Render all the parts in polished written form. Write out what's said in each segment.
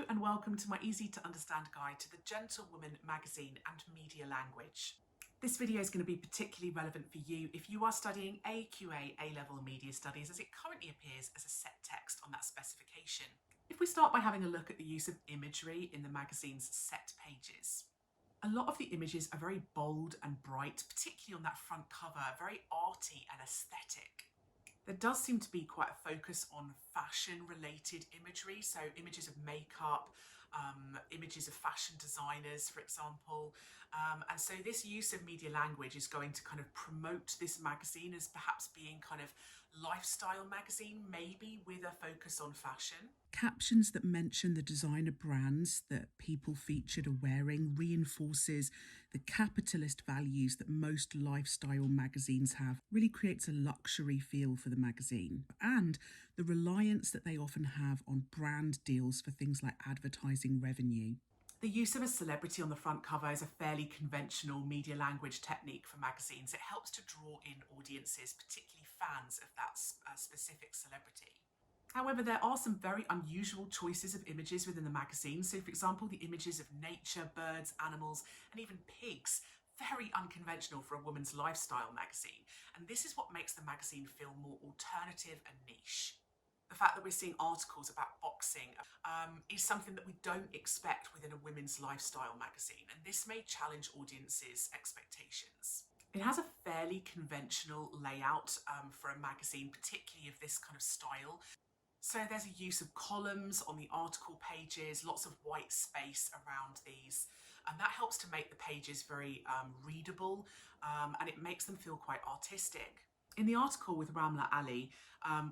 Hello and welcome to my easy to understand guide to the Gentlewoman magazine and media language. This video is going to be particularly relevant for you if you are studying AQA A-level media studies as it currently appears as a set text on that specification. If we start by having a look at the use of imagery in the magazine's set pages. A lot of the images are very bold and bright, particularly on that front cover, very arty and aesthetic. There does seem to be quite a focus on fashion-related imagery, so images of makeup, images of fashion designers, for example. And so this use of media language is going to kind of promote this magazine as perhaps being kind of lifestyle magazine, maybe with a focus on fashion. Captions that mention the designer brands that people featured are wearing reinforces the capitalist values that most lifestyle magazines have, really creates a luxury feel for the magazine. And the reliance that they often have on brand deals for things like advertising revenue. The use of a celebrity on the front cover is a fairly conventional media language technique for magazines. It helps to draw in audiences, particularly fans of that specific celebrity. However, there are some very unusual choices of images within the magazine. So, for example, the images of nature, birds, animals, and even pigs. Very unconventional for a woman's lifestyle magazine. And this is what makes the magazine feel more alternative and niche. The fact that we're seeing articles about boxing is something that we don't expect within a women's lifestyle magazine, and this may challenge audiences' expectations. It has a fairly conventional layout for a magazine, particularly of this kind of style. So there's a use of columns on the article pages, lots of white space around these, and that helps to make the pages very readable, and it makes them feel quite artistic. In the article with Ramla Ali,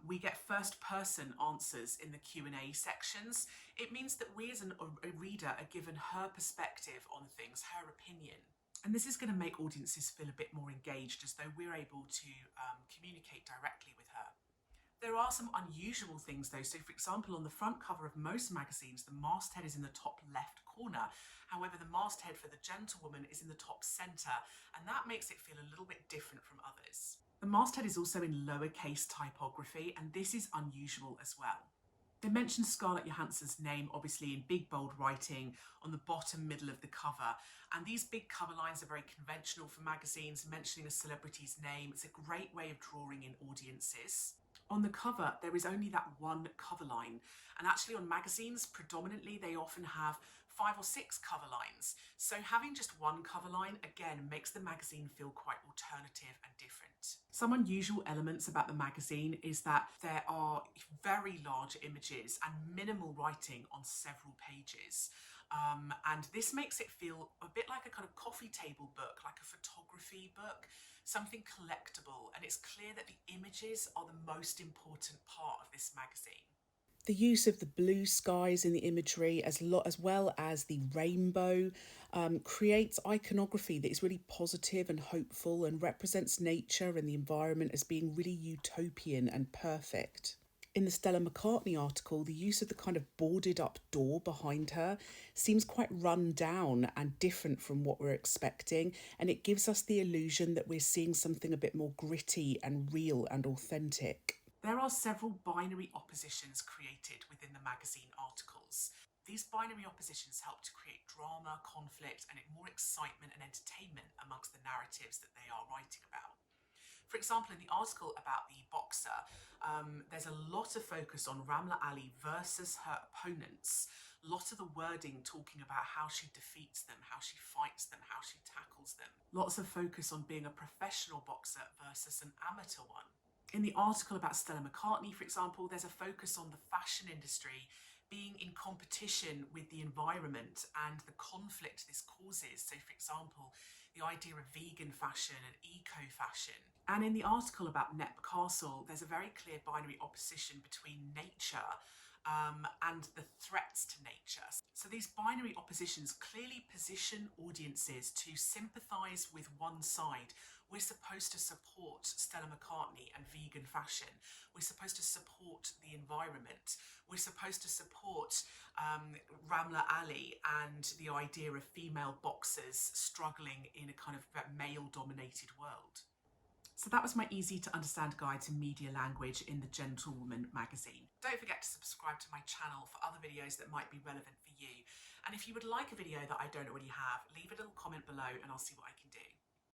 we get first-person answers in the Q&A sections. It means that we as a reader are given her perspective on things, her opinion. And this is going to make audiences feel a bit more engaged, as though we're able to communicate directly with her. There are some unusual things though. So for example, on the front cover of most magazines, the masthead is in the top left corner. However, the masthead for the Gentlewoman is in the top centre, and that makes it feel a little bit different from others. The masthead is also in lowercase typography, and this is unusual as well. They mention Scarlett Johansson's name, obviously in big bold writing on the bottom middle of the cover. And these big cover lines are very conventional for magazines, mentioning a celebrity's name. It's a great way of drawing in audiences. On the cover, there is only that one cover line. And actually on magazines, predominantly, they often have 5 or 6 cover lines. So having just one cover line, again, makes the magazine feel quite alternative and different. Some unusual elements about the magazine is that there are very large images and minimal writing on several pages. And this makes it feel a bit like a kind of coffee table book, like a photography book, something collectible, and it's clear that the images are the most important part of this magazine. The use of the blue skies in the imagery, as well as the rainbow, creates iconography that is really positive and hopeful and represents nature and the environment as being really utopian and perfect. In the Stella McCartney article, the use of the kind of boarded up door behind her seems quite run down and different from what we're expecting, and it gives us the illusion that we're seeing something a bit more gritty and real and authentic. There are several binary oppositions created within the magazine articles. These binary oppositions help to create drama, conflict, and more excitement and entertainment amongst the narratives that they are writing about. For example, in the article about the boxer, there's a lot of focus on Ramla Ali versus her opponents. A lot of the wording talking about how she defeats them, how she fights them, how she tackles them. Lots of focus on being a professional boxer versus an amateur one. In the article about Stella McCartney, for example, there's a focus on the fashion industry being in competition with the environment and the conflict this causes. So, for example, the idea of vegan fashion and eco-fashion. And in the article about Nep Castle, there's a very clear binary opposition between nature and the threats to nature. So these binary oppositions clearly position audiences to sympathise with one side. We're supposed to support Stella McCartney and vegan fashion. We're supposed to support the environment. We're supposed to support Ramla Ali and the idea of female boxers struggling in a kind of male-dominated world. So that was my easy to understand guide to media language in the Gentlewoman magazine. Don't forget to subscribe to my channel for other videos that might be relevant for you. And if you would like a video that I don't already have, leave a little comment below and I'll see what I can do.